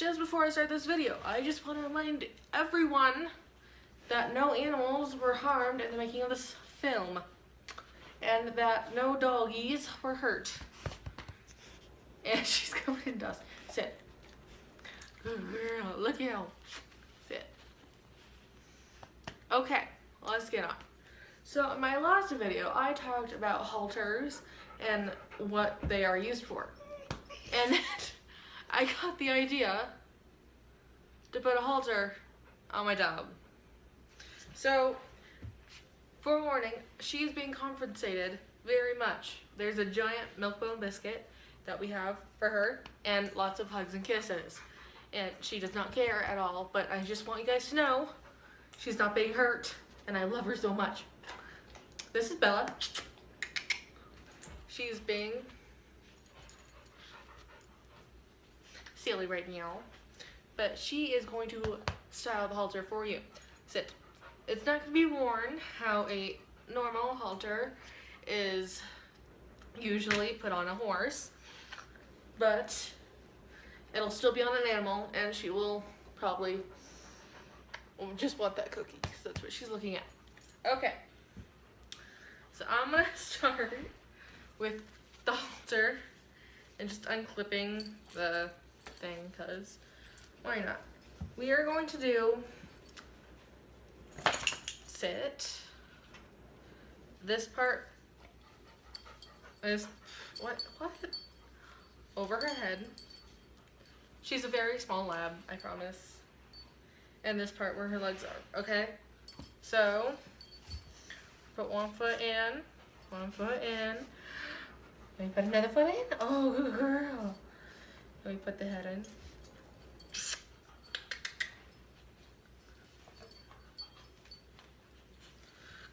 just before I start this video, I just want to remind everyone that no animals were harmed in the making of this film, and that no doggies were hurt. And she's covered in dust. Sit. Good girl, look out. Sit. Okay, let's get on. So in my last video, I talked about halters and what they are used for. And I got the idea to put a halter on my dog. So, forewarning, she's being compensated very much. There's a giant milk-bone biscuit that we have for her, and lots of hugs and kisses. And she does not care at all, but I just want you guys to know she's not being hurt, and I love her so much. This is Bella. She's being silly right now, but she is going to style the halter for you. Sit. It's not going to be worn how a normal halter is usually put on a horse, but it'll still be on an animal, and she will probably just want that cookie because that's what she's looking at. Okay, so I'm going to start with the halter and just unclipping the thing, because why not? We are going to do sit. This part is what over her head. She's a very small lab, I promise. And this part where her legs are, okay? So put one foot in, one foot in. Let me put another foot in. Oh, good girl. Let me put the head in.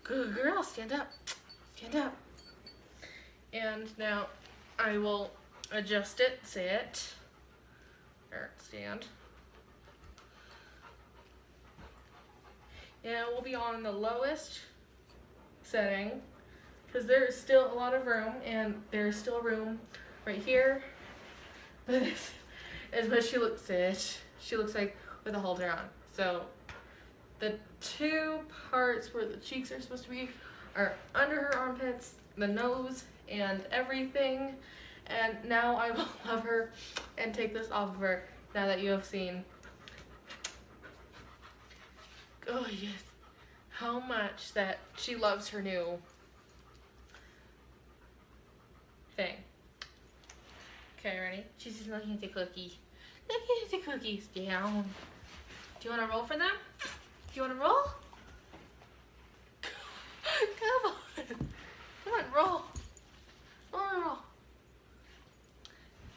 Good girl, stand up. Stand up. And now I will adjust it, sit, or stand. And we'll be on the lowest setting because there is still a lot of room, and there's still room right here. But this is what she looks like with a halter on. So the two parts where the cheeks are supposed to be are under her armpits, the nose, and everything. And now I will love her and take this off of her now that you have seen, oh yes, how much that she loves her new thing. Okay, ready? She's just looking at the cookie. Looking at the cookies down. Do you want to roll for them? Do you want to roll? Come on. Come on, roll. Roll, roll.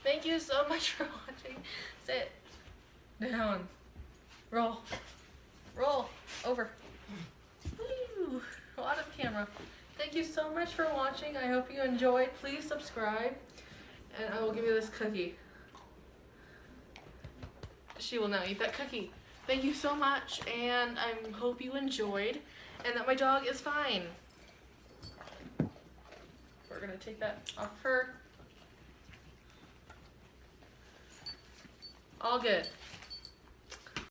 Thank you so much for watching. Sit. Down. Roll. Roll. Over. Woo. Out of camera. Thank you so much for watching. I hope you enjoyed. Please subscribe. And I will give you this cookie. She will now eat that cookie. Thank you so much, and I hope you enjoyed, and that my dog is fine. We're gonna take that off her. All good.